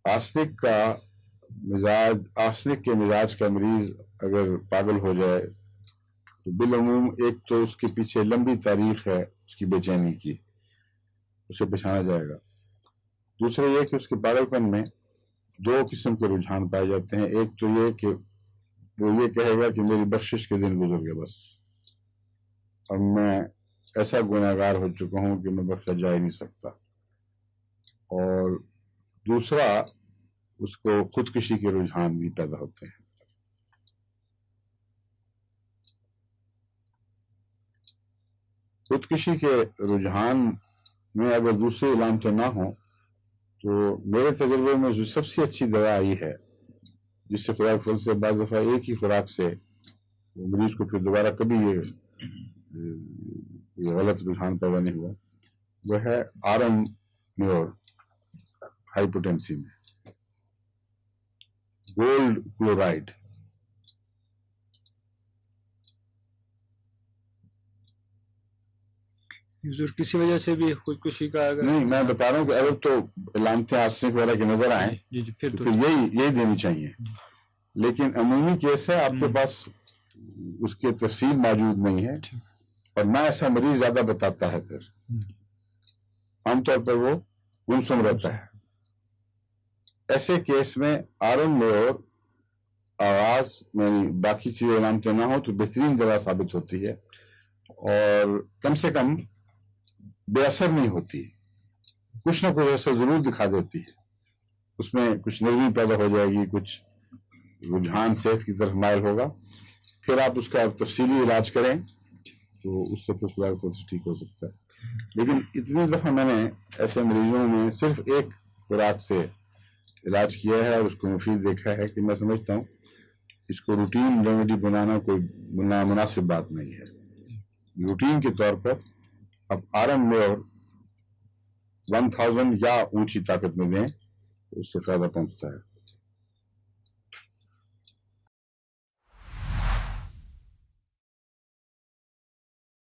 Arsenic کا مزاج، arsenic کے مزاج کا مریض اگر پاگل ہو جائے تو بالعموم ایک تو اس کے پیچھے لمبی تاریخ ہے اس کی بے چینی کی، اسے پہچانا جائے گا۔ دوسرا یہ کہ اس کے پاگل پن میں دو قسم کے رجحان پائے جاتے ہیں۔ ایک تو یہ کہ وہ یہ کہے گا کہ میری بخشش کے دن گزر گئے بس، اور میں ایسا گناہگار ہو چکا ہوں کہ میں بخشا جا ہی نہیں سکتا۔ اور دوسرا اس کو خودکشی کے رجحان بھی پیدا ہوتے ہیں۔ خودکشی کے رجحان میں اگر دوسری علامتیں نہ ہوں تو میرے تجربے میں جو سب سے اچھی دوا آئی ہے، جس سے خوراک پھل سے بعض دفعہ ایک ہی خوراک سے مریض کو پھر دوبارہ کبھی یہ غلط رجحان پیدا نہیں ہوا، وہ ہے آرم میور ہائپوٹینسی میں گولڈ کلورائڈ۔ کسی وجہ سے بھی خودکشی کا اگر نہیں، میں بتا رہا ہوں کہ اگر تو علامتیں آرسنک وغیرہ کی نظر آئیں تو پھر یہی دینی چاہیے، لیکن عمومی کیس ہے، آپ کے پاس اس کی تفصیل موجود نہیں ہے اور نہ ایسا مریض زیادہ بتاتا ہے، پھر عام طور پر وہ گمسم رہتا ہے۔ ایسے کیس میں آرم میور آواز میں باقی چیزیں علامتیں نہ ہوں تو بہترین دوا ثابت ہوتی ہے، اور کم سے کم بے اثر نہیں ہوتی، کچھ نہ کچھ اثر ضرور دکھا دیتی ہے، اس میں کچھ نرمی پیدا ہو جائے گی، کچھ رجحان صحت کی طرف مائل ہوگا، پھر آپ اس کا تفصیلی علاج کریں تو اس سے پھر خوراک پھل سے ٹھیک ہو سکتا ہے۔ لیکن اتنی دفعہ میں نے ایسے مریضوں میں صرف ایک خوراک سے علاج کیا ہے اور اس کو مفید دیکھا ہے کہ میں سمجھتا ہوں اس کو روٹین ریمیڈی بنانا کوئی نامناسب بات نہیں ہے۔ روٹین کے طور پر اب آرم میور 1000 یا اونچی طاقت میں دیں تو اس سے فائدہ پہنچتا ہے۔